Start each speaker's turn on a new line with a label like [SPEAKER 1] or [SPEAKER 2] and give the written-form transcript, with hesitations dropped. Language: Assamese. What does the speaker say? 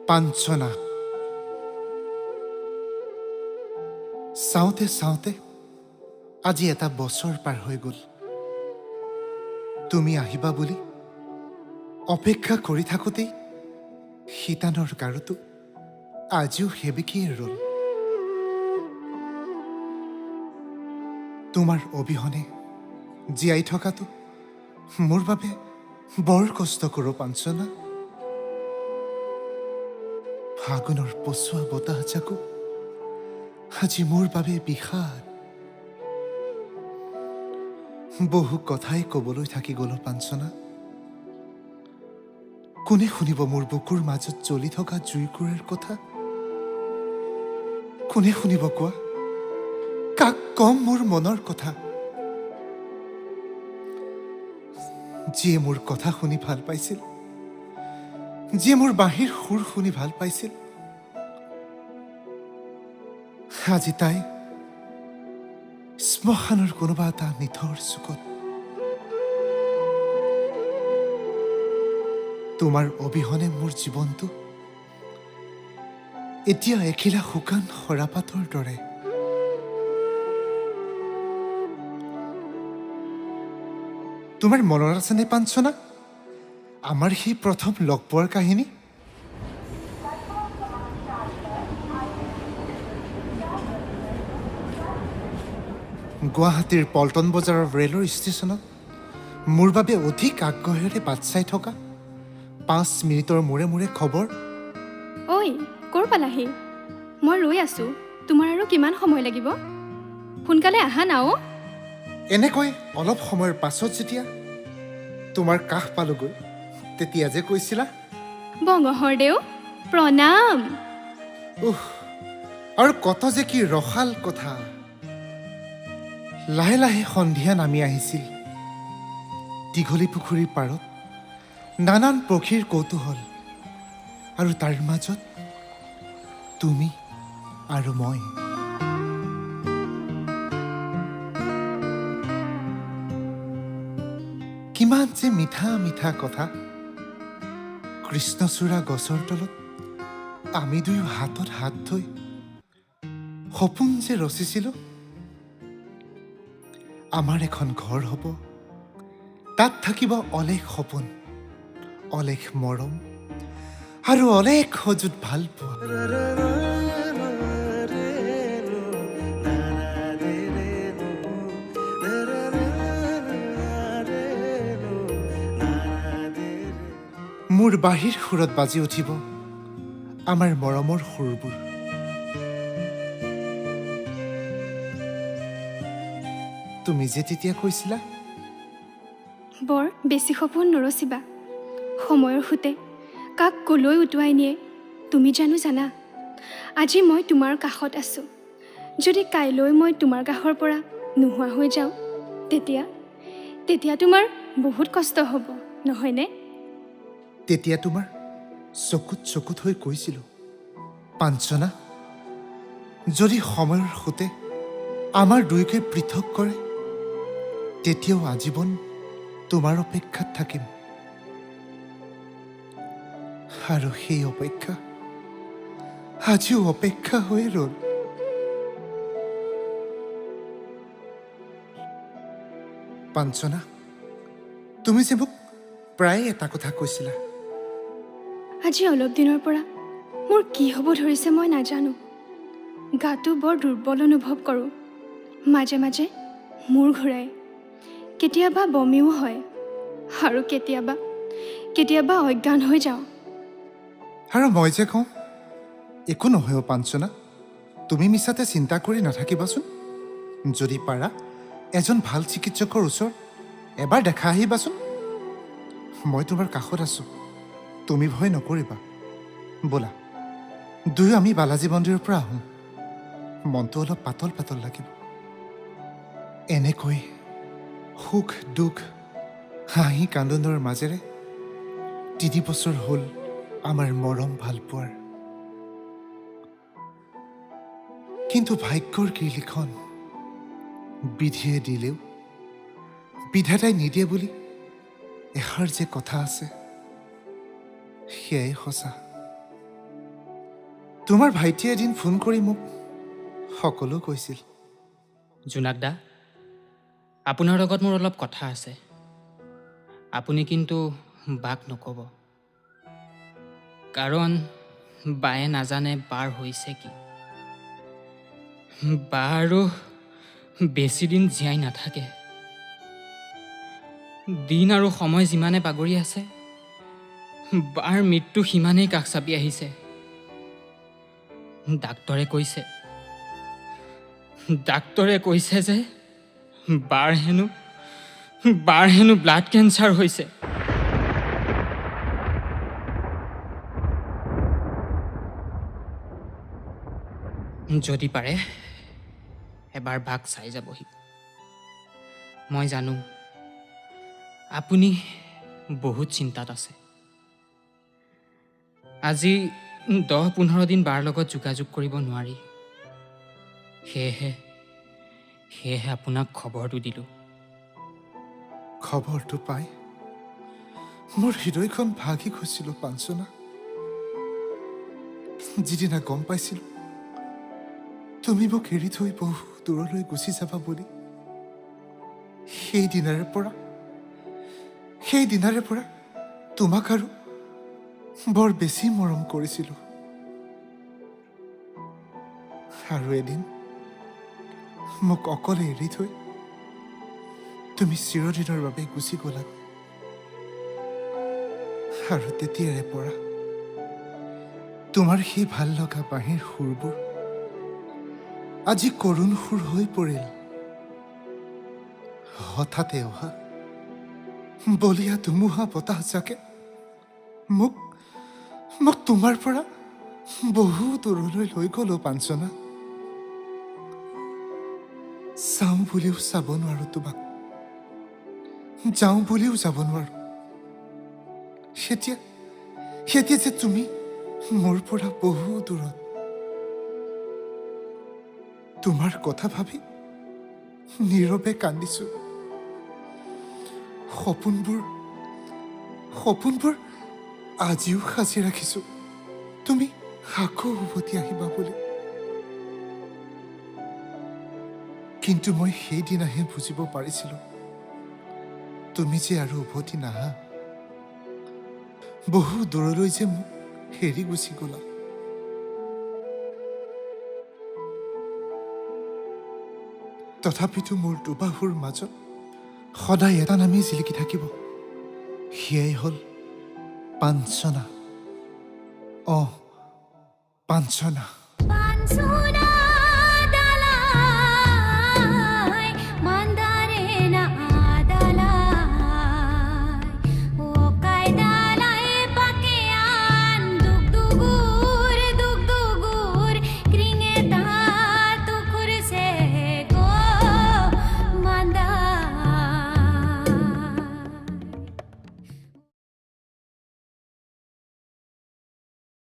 [SPEAKER 1] পাঞ্চনা। চাওঁতে চাওঁতে আজি এটা বছৰ পাৰ হৈ গ'ল। তুমি আহিবা বুলি অপেক্ষা কৰি থাকোঁতেই শীতানৰ গাৰুটো আজিও সেবিকিয়ে ৰ'ল। তোমাৰ অবিহনে জীয়াই থকাটো মোৰ বাবে বৰ কষ্টকৰ পাঞ্চনা। ফাগুনৰ পচোৱা বতাহজাকো আজি মোৰ বাবে বিষাদ। বহু কথাই কবলৈ থাকি গ'ল পাঞ্চনা। কোনে শুনিব মোৰ বুকুৰ মাজত জ্বলি থকা জুইকুৰাৰ কথা? কোনে শুনিব কোৱা? কাক কম মোৰ মনৰ কথা? যিয়ে মোৰ কথা শুনি ভাল পাইছিল, যিয়ে মোৰ বাঁহীৰ সুৰ শুনি ভাল পাইছিল, আজি তাই শ্মশানৰ কোনোবা এটা নিথৰ চুকত। তোমাৰ অবিহনে মোৰ জীৱনটো এতিয়া এখিলা শুকান সৰাপাতৰ দৰে। তোমাৰ মনত আছেনে পাঞ্চনা, আমাৰ সেই প্ৰথম লগ পোৱাৰ কাহিনী? গুৱাহাটীৰ পল্টন বজাৰৰ ৰেলৰ ষ্টেচনত মোৰ বাবে অধিক আগ্ৰহেৰে বাট চাই থকা 5 মিনিটৰ মূৰে মূৰে খবৰ।
[SPEAKER 2] ঐ, ক'ৰ পালাহি? মই ৰৈ আছোঁ। তোমাৰ আৰু কিমান সময় লাগিব? সোনকালে আহা না।
[SPEAKER 1] এনেকৈ অলপ সময়ৰ পাছত যেতিয়া তোমাৰ কাষ পালোগৈ, তেতিয়া যে কৈছিলা,
[SPEAKER 2] বঙহৰদেউ প্ৰণাম।
[SPEAKER 1] আৰু কত যে কি ৰসাল কথা। লাহে লাহে সন্ধিয়া নামি আহিছিল। দীঘলী পুখুৰীৰ পাৰত নানান পক্ষীৰ কৌতূহল, আৰু তাৰ মাজত তুমি আৰু মই। কিমান যে মিঠা মিঠা কথা। কৃষ্ণচূড়া গছৰ তলত আমি দুয়ো হাতত হাত থৈ সপোন যে ৰচিছিলো, আমাৰ এখন ঘৰ হ'ব, তাত থাকিব অলেখ সপোন, অলেখ মৰম আৰু অলেখ সজুত ভাল পোৱা। মোৰ বাঁহীৰ সুৰত বাজি উঠিব আমাৰ মৰমৰ সুৰবোৰ। তুমি যে তেতিয়া কৈছিলা,
[SPEAKER 2] বৰ বেছি সপোন নৰচিবা, সময়ৰ সোঁতে কাক কলৈ উটুৱাই নিয়ে তুমি জানো জানা? আজি মই তোমাৰ কাষত আছোঁ। যদি কাইলৈ মই তোমাৰ কাষৰ পৰা নোহোৱা হৈ যাওঁ, তেতিয়া তোমাৰ বহুত কষ্ট হ'ব, নহয়নে?
[SPEAKER 1] তেতিয়া তোমাৰ চকুত চকুত হৈ কৈছিলো, পাঞ্চনা, যদি সময়ৰ সোঁতে আমাৰ দুয়োকে পৃথক কৰে, তেতিয়াও আজীৱন তোমাৰ অপেক্ষাত থাকিম। আৰু সেই অপেক্ষা আজিও অপেক্ষা হৈ ৰ'ল। পাঞ্চনা, তুমি যে মোক প্ৰায় এটা কথা কৈছিলা।
[SPEAKER 2] আজি অলপ দিনৰ পৰা মোৰ কি হ'ব ধৰিছে মই নাজানো। গাটো বৰ দুৰ্বল অনুভৱ কৰোঁ। মাজে মাজে মূৰ ঘূৰাই, কেতিয়াবা বমিও হয়, আৰু কেতিয়াবা অজ্ঞান হৈ যাওঁ।
[SPEAKER 1] আৰু মই যে কওঁ, একো নহয় পাঞ্চনা, তুমি মিছাতে চিন্তা কৰি নাথাকিবাচোন। যদি পাৰা এজন ভাল চিকিৎসকৰ ওচৰত এবাৰ দেখা আহিবাচোন। মই তোমাৰ কাষত আছোঁ, তুমি ভয় নকৰিবা। ব'লা দুয়ো আমি বালাজী মন্দিৰৰ পৰা আহোঁ, মনটো অলপ পাতল পাতল লাগিব। এনেকৈ সুখ দুখ হাঁহি কান্দোনৰ মাজেৰে 3 বছৰ হ'ল আমাৰ মৰম ভাল পোৱাৰ। কিন্তু ভাগ্যৰ কি লিখন, বিধিয়ে দিলেও বিধাতাই নিদিয়ে বুলি এষাৰ যে কথা আছে, সেয়াই সঁচা। তোমাৰ ভাইটিয়ে এদিন ফোন কৰি মোক সকলো কৈছিল।
[SPEAKER 3] জোনাক দা, আপোনাৰ লগত মোৰ অলপ কথা আছে। আপুনি কিন্তু বাক নক'ব, কাৰণ বায়ে নাজানে বাৰ হৈছে কি। বা আৰু বেছিদিন জীয়াই নাথাকে। দিন আৰু সময় যিমানে বাগৰি আছে, বাৰ মৃত্যু সিমানেই কাষ চাপি আহিছে। ডাক্তৰে কৈছে যে বাৰ হেনো ব্লাড কেঞ্চাৰ হৈছে। যদি পাৰে এবাৰ বাক চাই যাবহি। মই জানো আপুনি বহুত চিন্তাত আছে। আজি 10-15 দিন বাৰ লগত যোগাযোগ কৰিব নোৱাৰি। সেয়েহে আপোনাক খবৰটো দিলোঁ।
[SPEAKER 1] খবৰটো পাই মোৰ হৃদয়খন ভাগি গৈছিল পাঞ্চনা। যিদিনা গম পাইছিলোঁ তুমি মোক এৰি থৈ বহু দূৰলৈ গুচি যাবা বুলি, সেই দিনাৰে পৰা তোমাক আৰু বৰ বেছি মৰম কৰিছিলোঁ। আৰু এদিন মোক অকলে এৰি থৈ তুমি চিৰদিনৰ বাবে গুচি গ'লা। আৰু তেতিয়াৰে পৰা তোমাৰ সেই ভাল লগা বাঁহীৰ সুৰবোৰ আজি কৰুণ সুৰ হৈ পৰিল। হঠাতে অহা বলিয়া ধুমুহা বতাহজাকে মোক তোমাৰ পৰা বহু দূৰলৈ লৈ গ'ল পাঞ্চনা। চাওঁ বুলিও চাব নোৱাৰো তোমাক, যাওঁ বুলিও যাব নোৱাৰো। এতিয়া যে তুমি মোৰ পৰা বহু দূৰত। তোমাৰ কথা ভাবি নীৰৱে কান্দিছো। সপোনবোৰ আজিও সাজি ৰাখিছো, তুমি আকৌ উভতি আহিবা বুলি। কিন্তু মই সেইদিনাহে বুজিব পাৰিছিলো তুমি যে আৰু উভতি নাহা। বহু দূৰলৈ যে মোক হেৰি গুচি গলা। তথাপিতো মোৰ দুবাহুৰ মাজত সদায় এটা নামেই জিলিকি থাকিব, সেয়াই হ'ল পাঞ্চনা। পাঞ্চনা।